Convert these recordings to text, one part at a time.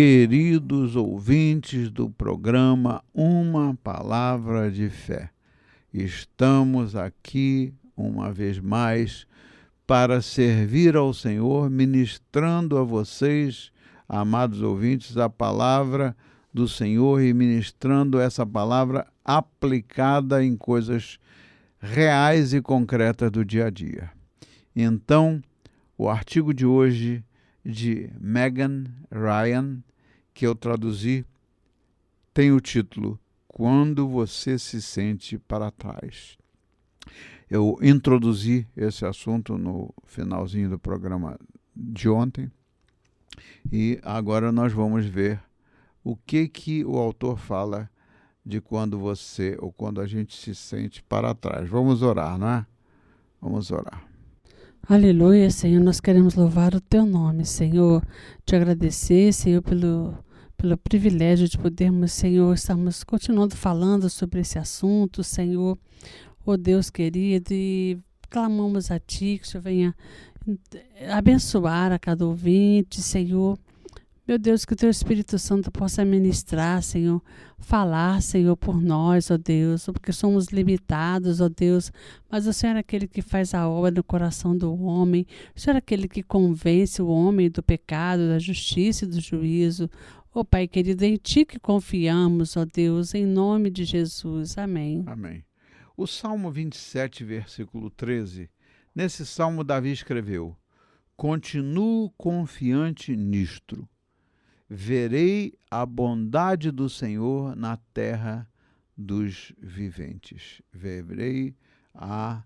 Queridos ouvintes do programa Uma Palavra de Fé, estamos aqui uma vez mais para servir ao Senhor, ministrando a vocês, amados ouvintes, a palavra do Senhor e ministrando essa palavra aplicada em coisas reais e concretas do dia a dia. Então, o artigo de hoje de Megan Ryan, que eu traduzi, tem o título Quando Você Se Sente para Trás. Eu introduzi esse assunto no finalzinho do programa de ontem e agora nós vamos ver o que o autor fala de quando a gente se sente para trás. Vamos orar, não é? Vamos orar. Aleluia, Senhor, nós queremos louvar o Teu nome, Senhor, te agradecer, Senhor, pelo privilégio de podermos, Senhor, estarmos continuando falando sobre esse assunto, Senhor, ó Deus querido, e clamamos a Ti, que o Senhor venha abençoar a cada ouvinte, Senhor. Meu Deus, que o Teu Espírito Santo possa ministrar, Senhor, falar, Senhor, por nós, ó Deus, porque somos limitados, ó Deus, mas o Senhor é aquele que faz a obra no coração do homem, o Senhor é aquele que convence o homem do pecado, da justiça e do juízo. Ó Pai querido, em Ti que confiamos, ó Deus, em nome de Jesus. Amém. Amém. O Salmo 27, versículo 13, nesse Salmo Davi escreveu: Continuo confiante nisto. Verei a bondade do Senhor na terra dos viventes. Verei a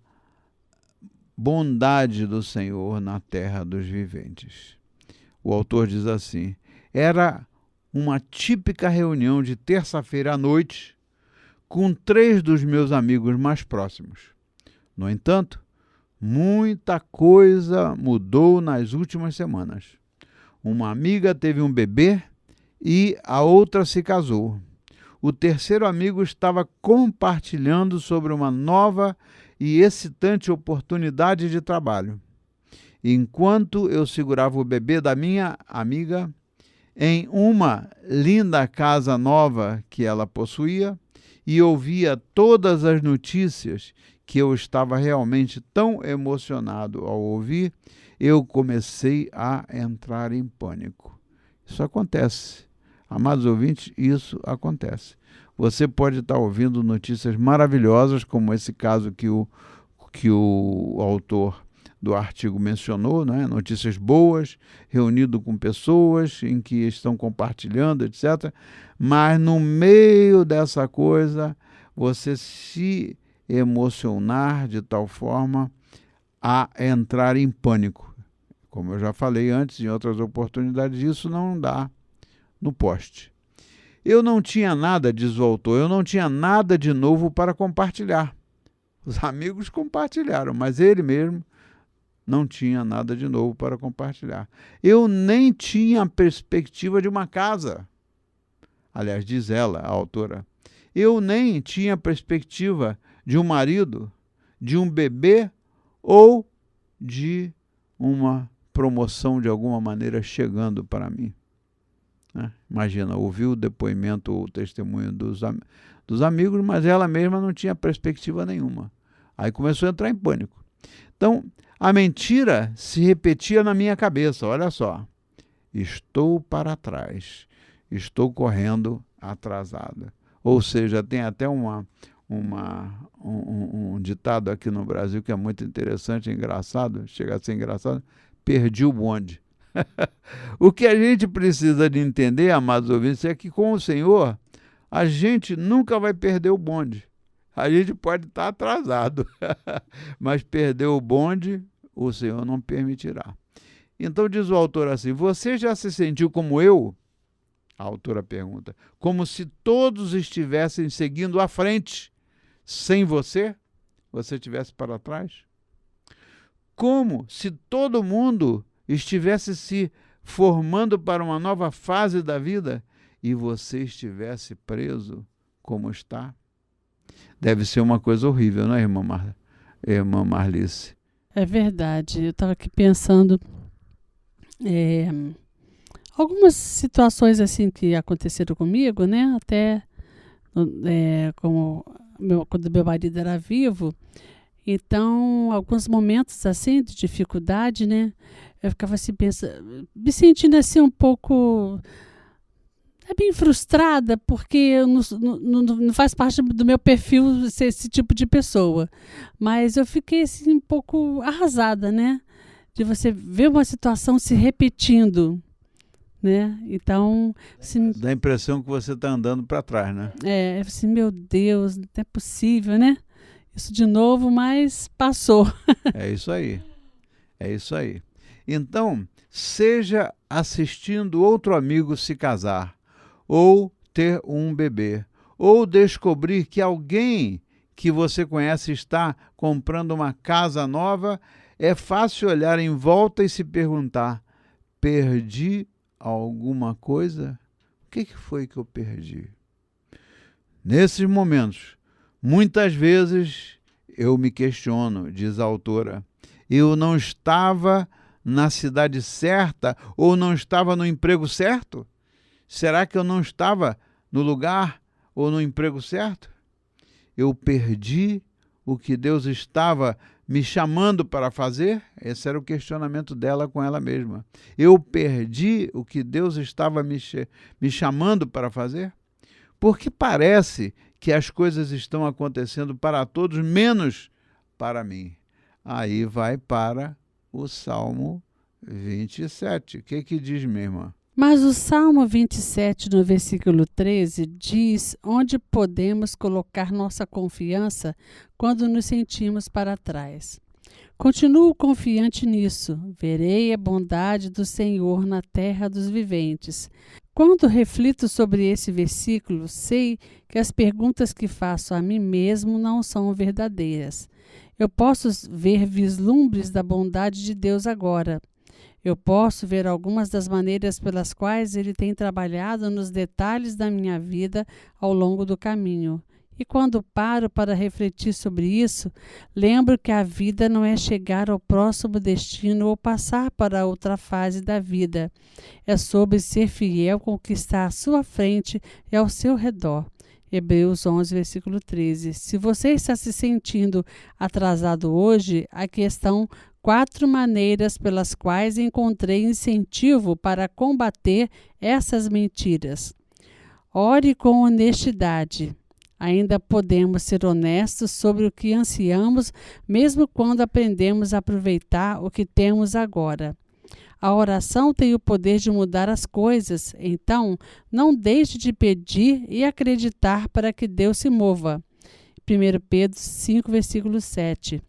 bondade do Senhor na terra dos viventes. O autor diz assim: era uma típica reunião de terça-feira à noite com 3 dos meus amigos mais próximos. No entanto, muita coisa mudou nas últimas semanas. Uma amiga teve um bebê e a outra se casou. O terceiro amigo estava compartilhando sobre uma nova e excitante oportunidade de trabalho. Enquanto eu segurava o bebê da minha amiga em uma linda casa nova que ela possuía e ouvia todas as notícias que eu estava realmente tão emocionado ao ouvir, eu comecei a entrar em pânico. Isso acontece. Amados ouvintes, isso acontece. Você pode estar ouvindo notícias maravilhosas, como esse caso que o autor do artigo mencionou, né? Notícias boas, reunido com pessoas em que estão compartilhando, etc. Mas no meio dessa coisa, você se emocionar de tal forma a entrar em pânico. Como eu já falei antes, em outras oportunidades, isso não dá no poste. Eu não tinha nada, diz o autor, eu não tinha nada de novo para compartilhar. Os amigos compartilharam, mas ele mesmo não tinha nada de novo para compartilhar. Eu nem tinha a perspectiva de uma casa. Aliás, diz ela, a autora, eu nem tinha perspectiva de um marido, de um bebê ou de uma promoção de alguma maneira chegando para mim. Imagina, ouviu o depoimento, o testemunho dos amigos, mas ela mesma não tinha perspectiva nenhuma. Aí começou a entrar em pânico. Então, a mentira se repetia na minha cabeça, olha só. Estou para trás, estou correndo atrasada. Ou seja, tem até um ditado aqui no Brasil que é muito interessante, engraçado, chega a ser engraçado, perdi o bonde. O que a gente precisa de entender, amados ouvintes, é que com o Senhor, a gente nunca vai perder o bonde. A gente pode estar atrasado, mas perder o bonde, o Senhor não permitirá. Então diz o autor assim, você já se sentiu como eu? A autora pergunta, como se todos estivessem seguindo à frente, sem você estivesse para trás? Como se todo mundo estivesse se formando para uma nova fase da vida e você estivesse preso como está? Deve ser uma coisa horrível, não é, irmã Marlice? É verdade. Eu estava aqui pensando, algumas situações assim que aconteceram comigo, né? Até quando meu marido era vivo. Então, alguns momentos assim de dificuldade, né? Eu ficava assim pensando, me sentindo assim um pouco bem frustrada, porque não faz parte do meu perfil ser esse tipo de pessoa. Mas eu fiquei assim um pouco arrasada, né? De você ver uma situação se repetindo, né? Então, assim, Dá a impressão que você está andando para trás, né? assim, meu Deus, não é possível, né? Isso de novo, mas passou. É isso aí. É isso aí. Então, seja assistindo outro amigo se casar, ou ter um bebê, ou descobrir que alguém que você conhece está comprando uma casa nova, é fácil olhar em volta e se perguntar: perdi alguma coisa? O que foi que eu perdi? Nesses momentos, muitas vezes eu me questiono, diz a autora, eu não estava na cidade certa ou não estava no emprego certo? Será que eu não estava no lugar ou no emprego certo? Eu perdi o que Deus estava me chamando para fazer? Esse era o questionamento dela com ela mesma. Eu perdi o que Deus estava me chamando para fazer? Porque parece que as coisas estão acontecendo para todos, menos para mim. Aí vai para o Salmo 27. O que diz, minha irmã? Mas o Salmo 27, no versículo 13, diz onde podemos colocar nossa confiança quando nos sentimos para trás. Continuo confiante nisso. Verei a bondade do Senhor na terra dos viventes. Quando reflito sobre esse versículo, sei que as perguntas que faço a mim mesmo não são verdadeiras. Eu posso ver vislumbres da bondade de Deus agora. Eu posso ver algumas das maneiras pelas quais Ele tem trabalhado nos detalhes da minha vida ao longo do caminho. E quando paro para refletir sobre isso, lembro que a vida não é chegar ao próximo destino ou passar para outra fase da vida. É sobre ser fiel com o que está à sua frente e ao seu redor. Hebreus 11, versículo 13. Se você está se sentindo atrasado hoje, aqui estão 4 maneiras pelas quais encontrei incentivo para combater essas mentiras. Ore com honestidade. Ainda podemos ser honestos sobre o que ansiamos, mesmo quando aprendemos a aproveitar o que temos agora. A oração tem o poder de mudar as coisas, então não deixe de pedir e acreditar para que Deus se mova. 1 Pedro 5, versículo 7.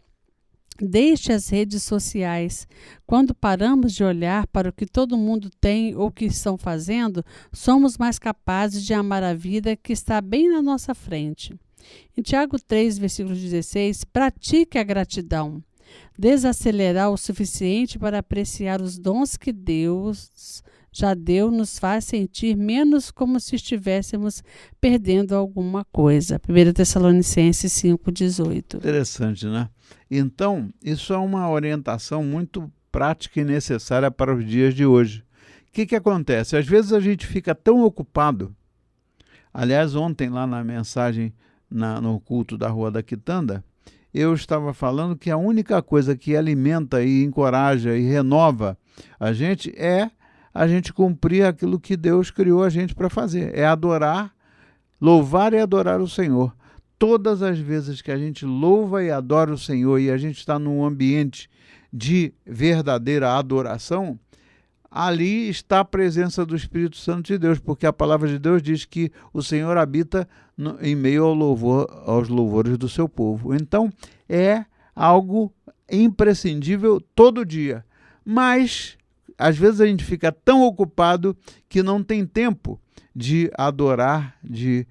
Deixe as redes sociais. Quando paramos de olhar para o que todo mundo tem ou que estão fazendo, somos mais capazes de amar a vida que está bem na nossa frente. Em Tiago 3, versículo 16, pratique a gratidão. Desacelerar o suficiente para apreciar os dons que Deus já deu nos faz sentir menos como se estivéssemos perdendo alguma coisa. 1 Tessalonicenses 5,18. Interessante, né? Então, isso é uma orientação muito prática e necessária para os dias de hoje. O que acontece? Às vezes a gente fica tão ocupado. Aliás, ontem lá na mensagem no culto da Rua da Quitanda, eu estava falando que a única coisa que alimenta e encoraja e renova a gente é a gente cumprir aquilo que Deus criou a gente para fazer. É adorar, louvar e adorar o Senhor. Todas as vezes que a gente louva e adora o Senhor e a gente está num ambiente de verdadeira adoração, ali está a presença do Espírito Santo de Deus, porque a palavra de Deus diz que o Senhor habita em meio aos louvores do seu povo. Então, é algo imprescindível todo dia. Mas, às vezes a gente fica tão ocupado que não tem tempo de adorar, de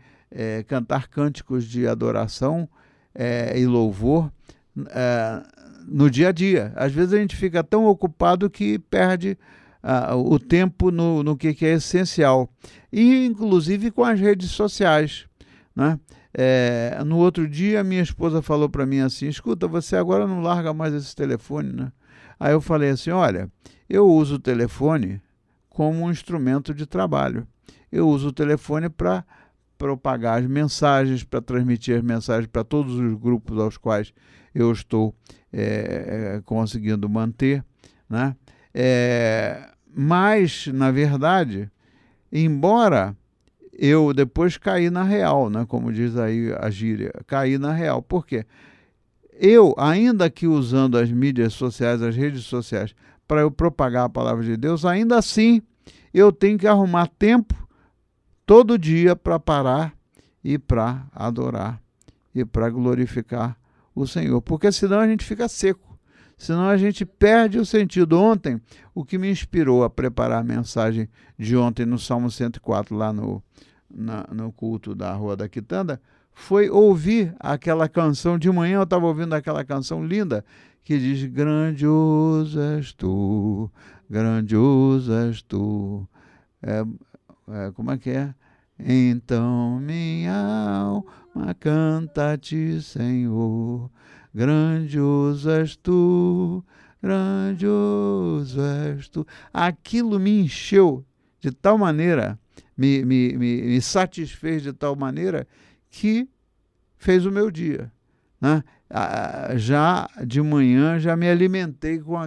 cantar cânticos de adoração e louvor no dia a dia. Às vezes a gente fica tão ocupado que perde o tempo no que é essencial. E, inclusive, com as redes sociais, né? No outro dia, minha esposa falou para mim assim, escuta, você agora não larga mais esse telefone, né? Aí eu falei assim, olha, eu uso o telefone como um instrumento de trabalho. Eu uso o telefone para propagar as mensagens, para transmitir as mensagens para todos os grupos aos quais eu estou conseguindo manter, né? Mas, na verdade, embora eu depois caí na real, né? Como diz aí a gíria, caí na real. Por quê? Eu, ainda que usando as mídias sociais, as redes sociais, para eu propagar a palavra de Deus, ainda assim eu tenho que arrumar tempo todo dia para parar e para adorar e para glorificar o Senhor, porque senão a gente fica seco, senão a gente perde o sentido. Ontem, o que me inspirou a preparar a mensagem de ontem no Salmo 104, lá no culto da Rua da Quitanda, foi ouvir aquela canção. De manhã eu estava ouvindo aquela canção linda que diz: grandioso és tu, grandioso és tu. Como é que é? Então minha alma canta-te, Senhor, grandioso és tu, grandioso és tu. Aquilo me encheu de tal maneira, me satisfez de tal maneira que fez o meu dia, né? Já de manhã já me alimentei com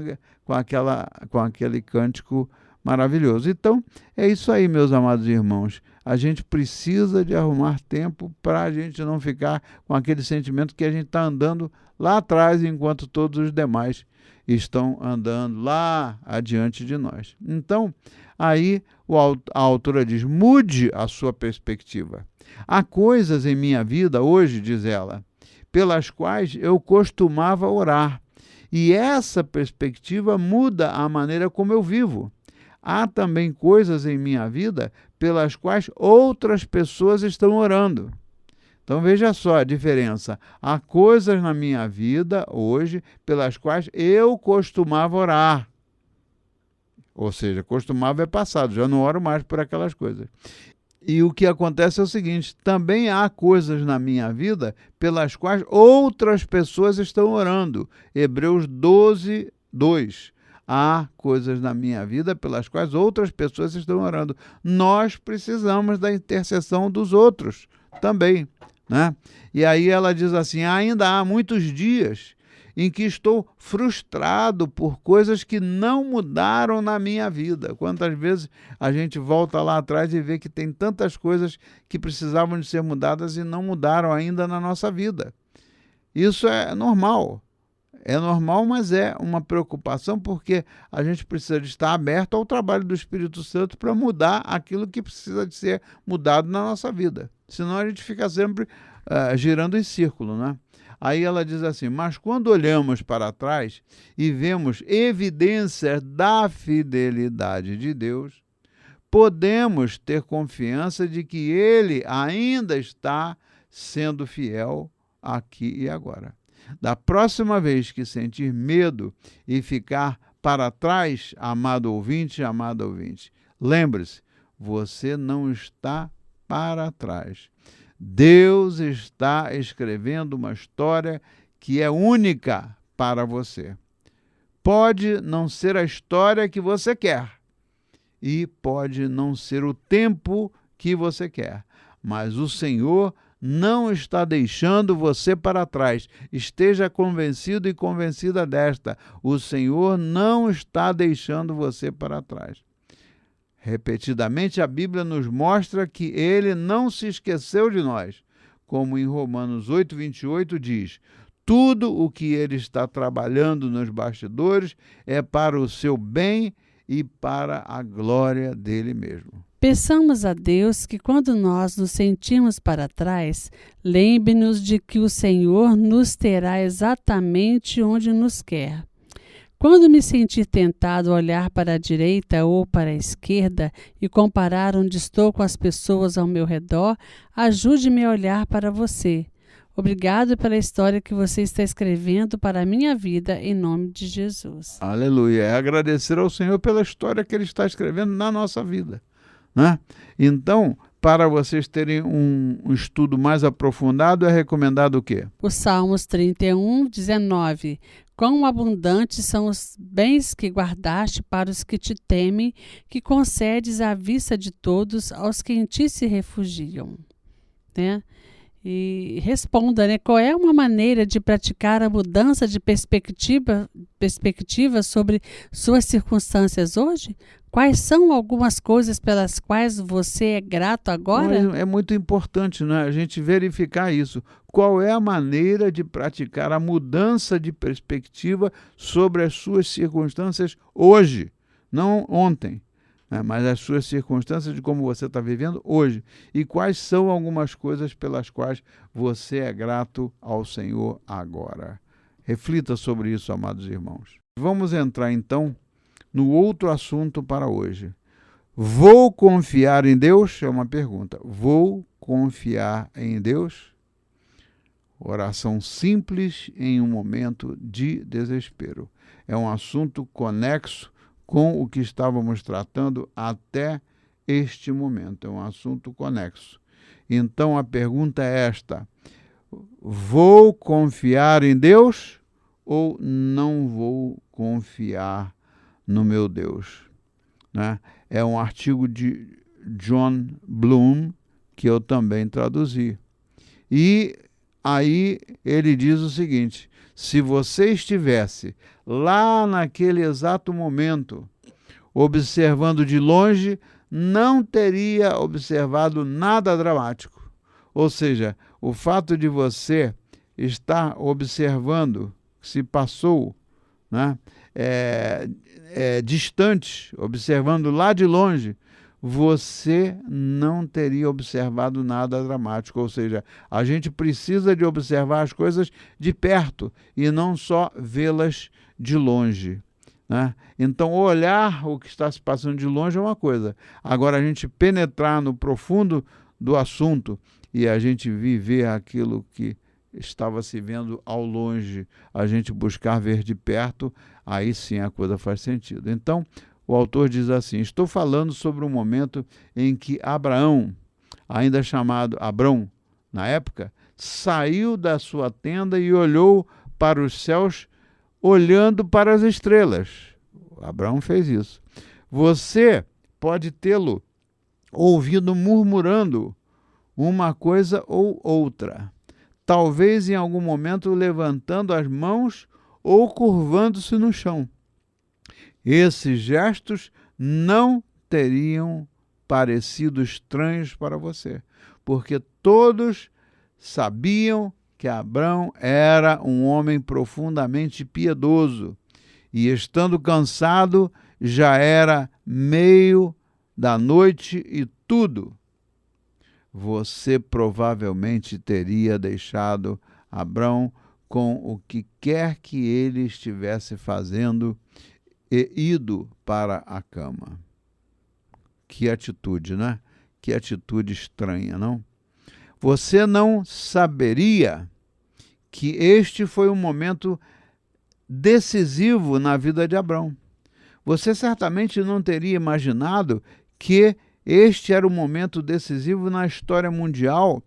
aquele cântico maravilhoso. Então, é isso aí, meus amados irmãos. A gente precisa de arrumar tempo para a gente não ficar com aquele sentimento que a gente está andando lá atrás, enquanto todos os demais estão andando lá adiante de nós. Então, aí a autora diz: mude a sua perspectiva. Há coisas em minha vida hoje, diz ela, pelas quais eu costumava orar, e essa perspectiva muda a maneira como eu vivo. Há também coisas em minha vida pelas quais outras pessoas estão orando. Então veja só a diferença. Há coisas na minha vida hoje pelas quais eu costumava orar. Ou seja, costumava é passado, já não oro mais por aquelas coisas. E o que acontece é o seguinte: também há coisas na minha vida pelas quais outras pessoas estão orando. Hebreus 12, 2. Há coisas na minha vida pelas quais outras pessoas estão orando. Nós precisamos da intercessão dos outros também, né? E aí ela diz assim: ainda há muitos dias em que estou frustrado por coisas que não mudaram na minha vida. Quantas vezes a gente volta lá atrás e vê que tem tantas coisas que precisavam de ser mudadas e não mudaram ainda na nossa vida. Isso é normal. É normal, mas é uma preocupação, porque a gente precisa de estar aberto ao trabalho do Espírito Santo para mudar aquilo que precisa de ser mudado na nossa vida. Senão a gente fica sempre girando em círculo, né? Aí ela diz assim: mas quando olhamos para trás e vemos evidências da fidelidade de Deus, podemos ter confiança de que Ele ainda está sendo fiel aqui e agora. Da próxima vez que sentir medo e ficar para trás, amado ouvinte, lembre-se, você não está para trás. Deus está escrevendo uma história que é única para você. Pode não ser a história que você quer e pode não ser o tempo que você quer, mas o Senhor não está deixando você para trás. Esteja convencido e convencida desta: o Senhor não está deixando você para trás. Repetidamente, a Bíblia nos mostra que Ele não se esqueceu de nós, como em Romanos 8:28 diz: tudo o que Ele está trabalhando nos bastidores é para o seu bem e para a glória dele mesmo. Peçamos a Deus que, quando nós nos sentimos para trás, lembre-nos de que o Senhor nos terá exatamente onde nos quer. Quando me sentir tentado a olhar para a direita ou para a esquerda e comparar onde estou com as pessoas ao meu redor, ajude-me a olhar para você. Obrigado pela história que você está escrevendo para a minha vida, em nome de Jesus. Aleluia. É agradecer ao Senhor pela história que Ele está escrevendo na nossa vida, né? Então, para vocês terem um estudo mais aprofundado, é recomendado o quê? O Salmos 31, 19. quão abundantes são os bens que guardaste para os que te temem, que concedes à vista de todos aos que em ti se refugiam. Né? E responda, né? Qual é uma maneira de praticar a mudança de perspectiva sobre suas circunstâncias hoje? Quais são algumas coisas pelas quais você é grato agora? É muito importante, né, a gente verificar isso. Qual é a maneira de praticar a mudança de perspectiva sobre as suas circunstâncias hoje, não ontem, né, mas as suas circunstâncias de como você está vivendo hoje. E quais são algumas coisas pelas quais você é grato ao Senhor agora. Reflita sobre isso, amados irmãos. Vamos entrar, então, no outro assunto para hoje. Vou confiar em Deus? É uma pergunta. Vou confiar em Deus? Oração simples em um momento de desespero. É um assunto conexo com o que estávamos tratando até este momento. É um assunto conexo. Então a pergunta é esta: vou confiar em Deus ou não vou confiar no meu Deus? Né? É um artigo de John Bloom que eu também traduzi. E aí ele diz o seguinte: se você estivesse lá naquele exato momento, observando de longe, não teria observado nada dramático. Ou seja, o fato de você estar observando se passou, né, distante, observando lá de longe, você não teria observado nada dramático. Ou seja, a gente precisa de observar as coisas de perto e não só vê-las de longe, né? Então, olhar o que está se passando de longe é uma coisa. Agora, a gente penetrar no profundo do assunto e a gente viver aquilo que estava se vendo ao longe, a gente buscar ver de perto, aí sim a coisa faz sentido. Então, o autor diz assim: estou falando sobre um momento em que Abraão, ainda chamado Abrão na época, saiu da sua tenda e olhou para os céus, olhando para as estrelas. Abraão fez isso. Você pode tê-lo ouvido murmurando uma coisa ou outra, talvez em algum momento levantando as mãos ou curvando-se no chão. Esses gestos não teriam parecido estranhos para você, porque todos sabiam que Abrão era um homem profundamente piedoso e, estando cansado, já era meio da noite e tudo. Você provavelmente teria deixado Abrão com o que quer que ele estivesse fazendo e ido para a cama. Que atitude, né? Que atitude estranha, não? Você não saberia que este foi um momento decisivo na vida de Abrão. Você certamente não teria imaginado que este era um momento decisivo na história mundial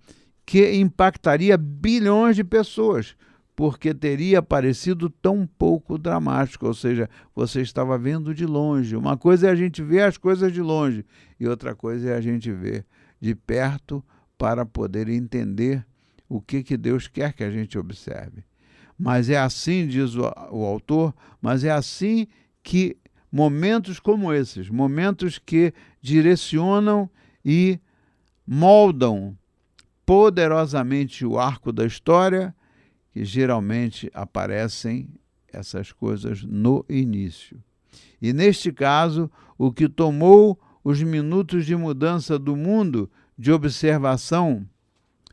que impactaria bilhões de pessoas, porque teria parecido tão pouco dramático. Ou seja, você estava vendo de longe. Uma coisa é a gente ver as coisas de longe e outra coisa é a gente ver de perto para poder entender o que Deus quer que a gente observe. Mas é assim, diz o autor, mas é assim que momentos como esses, momentos que direcionam e moldam poderosamente o arco da história, que geralmente aparecem essas coisas no início. E neste caso, o que tomou os minutos de mudança do mundo de observação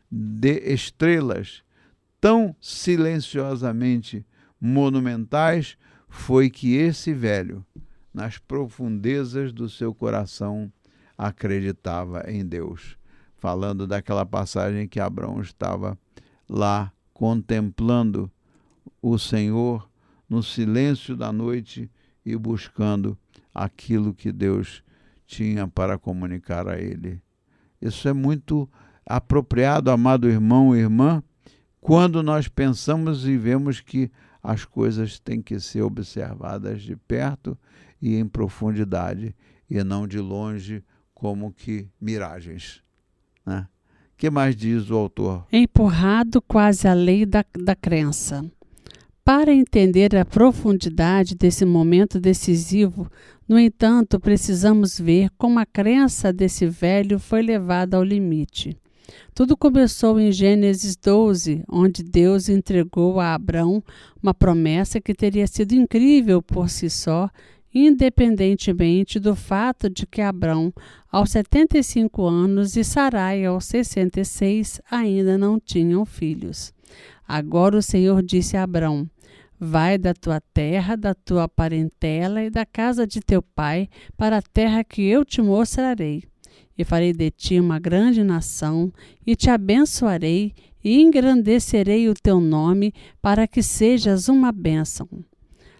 de estrelas tão silenciosamente monumentais foi que esse velho, nas profundezas do seu coração, acreditava em Deus. Falando daquela passagem que Abrão estava lá contemplando o Senhor no silêncio da noite e buscando aquilo que Deus tinha para comunicar a ele. Isso é muito apropriado, amado irmão e irmã, quando nós pensamos e vemos que as coisas têm que ser observadas de perto e em profundidade, e não de longe como que miragens, né? O que mais diz o autor? Empurrado quase à lei da crença. Para entender a profundidade desse momento decisivo, no entanto, precisamos ver como a crença desse velho foi levada ao limite. Tudo começou em Gênesis 12, onde Deus entregou a Abrão uma promessa que teria sido incrível por si só, independentemente do fato de que Abrão, aos 75 anos, e Sarai, aos 66, ainda não tinham filhos. Agora o Senhor disse a Abrão: vai da tua terra, da tua parentela e da casa de teu pai para a terra que eu te mostrarei. E farei de ti uma grande nação, e te abençoarei, e engrandecerei o teu nome, para que sejas uma bênção.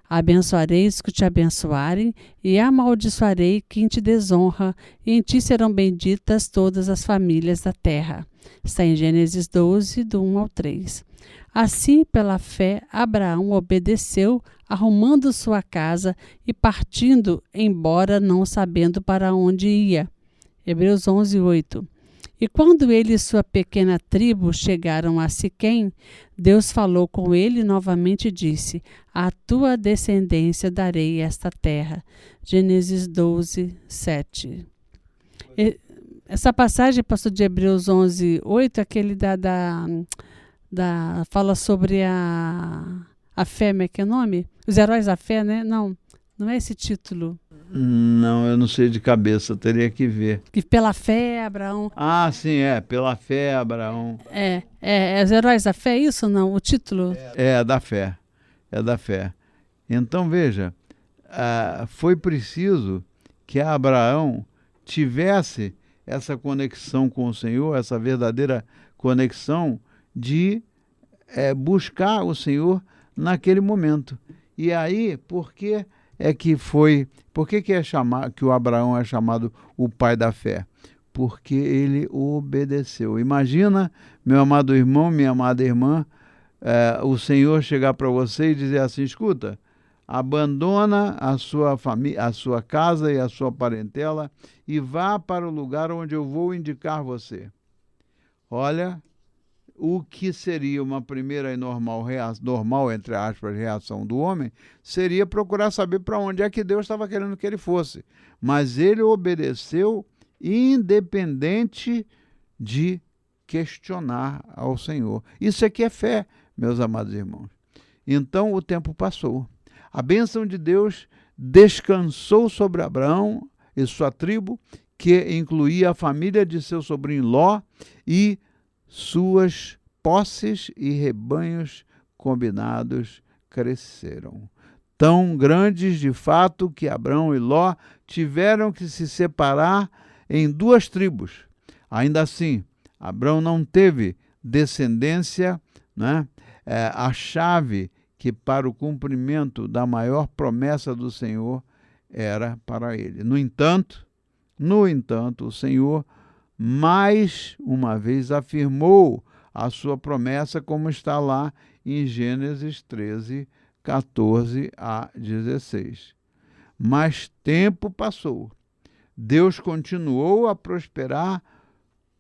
Abençoarei os que te abençoarem, e amaldiçoarei quem te desonra, e em ti serão benditas todas as famílias da terra. Está em Gênesis 12, do 1 ao 3. Assim, pela fé, Abraão obedeceu, arrumando sua casa e partindo, embora não sabendo para onde ia. Hebreus 11, 8. E quando ele e sua pequena tribo chegaram a Siquém, Deus falou com ele novamente e disse: à tua descendência darei esta terra. Gênesis 12, 7. Essa passagem, pastor, de Hebreus 11, 8, aquele fala sobre a fé, como é que é o nome? Os heróis da fé, né? Não é esse título. Não, eu não sei de cabeça, teria que ver. Que pela fé, Abraão... Ah, sim, pela fé, Abraão. Os heróis da fé, é isso ou não? O título? É da fé, é da fé. Então, veja, foi preciso que Abraão tivesse essa conexão com o Senhor, essa verdadeira conexão de buscar o Senhor naquele momento. E aí, por que que o Abraão é chamado o pai da fé? Porque ele obedeceu. Imagina, meu amado irmão, minha amada irmã, o Senhor chegar para você e dizer assim: escuta, abandona a sua família, a sua casa e a sua parentela e vá para o lugar onde eu vou indicar você. Olha, o que seria uma primeira e normal, entre aspas, reação do homem, seria procurar saber para onde é que Deus estava querendo que ele fosse. Mas ele obedeceu independente de questionar ao Senhor. Isso aqui é fé, meus amados irmãos. Então o tempo passou. A bênção de Deus descansou sobre Abraão e sua tribo, que incluía a família de seu sobrinho Ló e suas posses e rebanhos combinados cresceram. Tão grandes de fato que Abrão e Ló tiveram que se separar em duas tribos. Ainda assim, Abrão não teve descendência, né? A chave que para o cumprimento da maior promessa do Senhor era para ele. No entanto, o Senhor mais uma vez afirmou a sua promessa, como está lá em Gênesis 13, 14 a 16. Mas tempo passou. Deus continuou a prosperar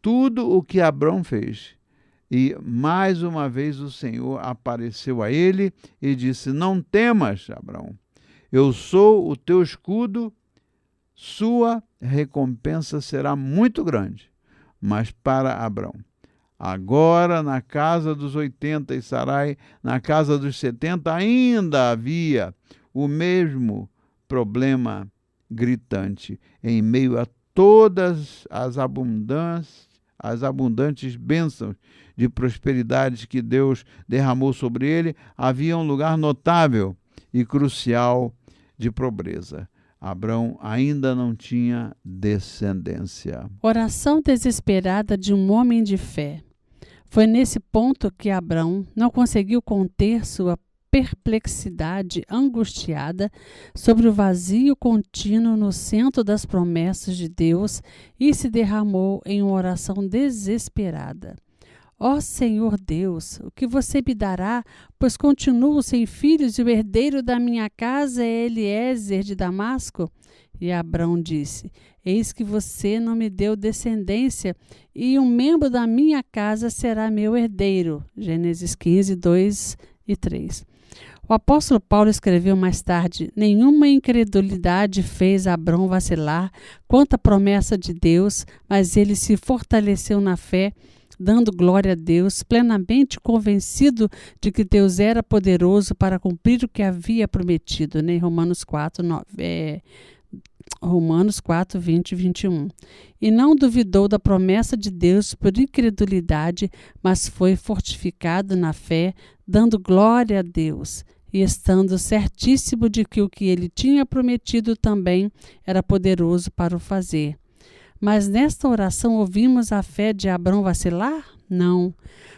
tudo o que Abrão fez. E mais uma vez o Senhor apareceu a ele e disse: não temas, Abrão, eu sou o teu escudo, sua recompensa será muito grande. Mas para Abrão, agora na casa dos 80 e Sarai na casa dos 70, ainda havia o mesmo problema gritante. Em meio a todas as abundantes bênçãos de prosperidade que Deus derramou sobre ele, havia um lugar notável e crucial de pobreza. Abrão ainda não tinha descendência. Oração desesperada de um homem de fé. Foi nesse ponto que Abrão não conseguiu conter sua perplexidade angustiada sobre o vazio contínuo no centro das promessas de Deus e se derramou em uma oração desesperada. Ó Senhor Deus, o que você me dará, pois continuo sem filhos e o herdeiro da minha casa é Eliezer de Damasco? E Abrão disse: Eis que você não me deu descendência, e um membro da minha casa será meu herdeiro. Gênesis 15, 2 e 3. O apóstolo Paulo escreveu mais tarde: Nenhuma incredulidade fez Abrão vacilar quanto à promessa de Deus, mas ele se fortaleceu na fé, dando glória a Deus, plenamente convencido de que Deus era poderoso para cumprir o que havia prometido, né? Romanos 4, 20 e 21. E não duvidou da promessa de Deus por incredulidade, mas foi fortificado na fé, dando glória a Deus, e estando certíssimo de que o que ele tinha prometido também era poderoso para o fazer. Mas nesta oração ouvimos a fé de Abrão vacilar? Não.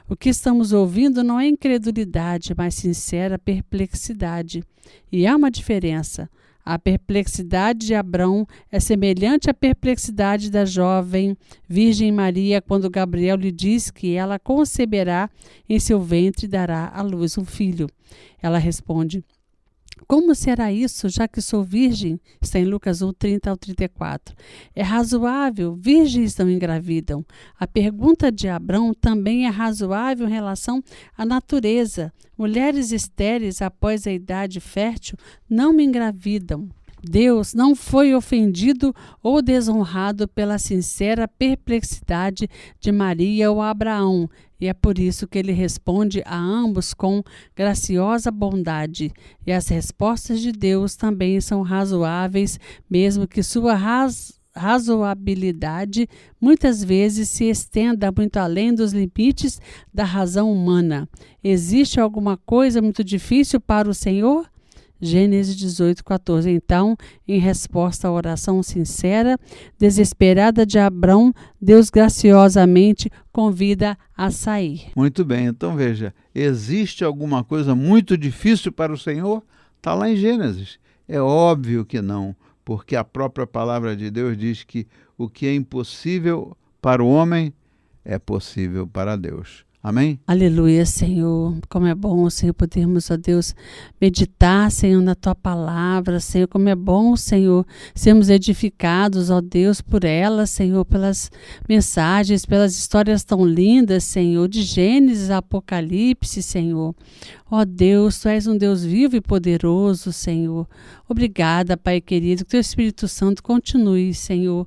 O que estamos ouvindo não é incredulidade, mas sincera perplexidade. E há uma diferença. A perplexidade de Abrão é semelhante à perplexidade da jovem Virgem Maria quando Gabriel lhe diz que ela conceberá em seu ventre e dará à luz um filho. Ela responde: Como será isso, já que sou virgem? Está em Lucas 1, 30 ao 34. É razoável, virgens não engravidam. A pergunta de Abrão também é razoável em relação à natureza. Mulheres estéreis após a idade fértil não me engravidam. Deus não foi ofendido ou desonrado pela sincera perplexidade de Maria ou Abraão, e é por isso que ele responde a ambos com graciosa bondade. E as respostas de Deus também são razoáveis, mesmo que sua razoabilidade muitas vezes se estenda muito além dos limites da razão humana. Existe alguma coisa muito difícil para o Senhor? Gênesis 18, 14. Então, em resposta à oração sincera, desesperada de Abrão, Deus graciosamente convida a sair. Muito bem, então veja, existe alguma coisa muito difícil para o Senhor? Está lá em Gênesis. É óbvio que não, porque a própria palavra de Deus diz que o que é impossível para o homem é possível para Deus. Amém? Aleluia, Senhor. Como é bom, Senhor, podermos, ó Deus, meditar, Senhor, na Tua palavra, Senhor. Como é bom, Senhor, sermos edificados, ó Deus, por ela, Senhor, pelas mensagens, pelas histórias tão lindas, Senhor, de Gênesis a Apocalipse, Senhor. Ó Deus, Tu és um Deus vivo e poderoso, Senhor. Obrigada, Pai querido, que Teu Espírito Santo continue, Senhor,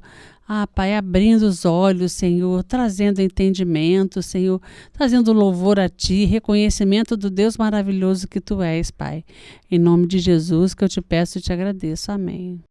Pai, abrindo os olhos, Senhor, trazendo entendimento, Senhor, trazendo louvor a Ti, reconhecimento do Deus maravilhoso que Tu és, Pai. Em nome de Jesus que eu te peço e te agradeço. Amém.